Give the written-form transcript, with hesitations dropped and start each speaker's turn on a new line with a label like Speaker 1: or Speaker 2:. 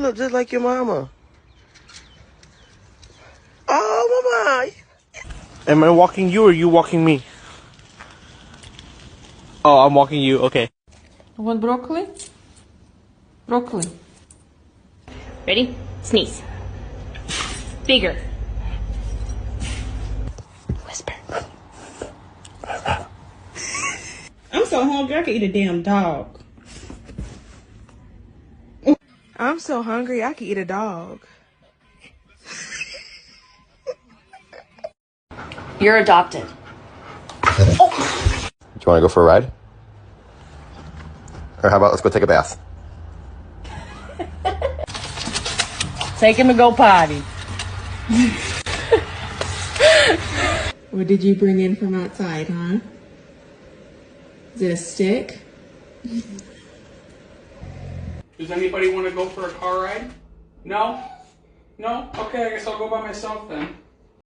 Speaker 1: look just like your mama. Oh, mama. Am I walking you or you walking me? Oh, I'm walking you. Okay.
Speaker 2: Want broccoli? Broccoli.
Speaker 3: Ready? Sneeze. Bigger. Whisper.
Speaker 4: I'm so hungry, I could eat a damn dog.
Speaker 2: I'm so hungry, I could eat a dog.
Speaker 3: You're adopted.
Speaker 5: Do you want to go for a ride? Or how about let's go take a bath?
Speaker 4: Take him to go potty. What did you bring in from outside, huh? Is it a stick?
Speaker 6: Does anybody want to go for a car ride? No? No? Okay, I guess I'll go by myself then.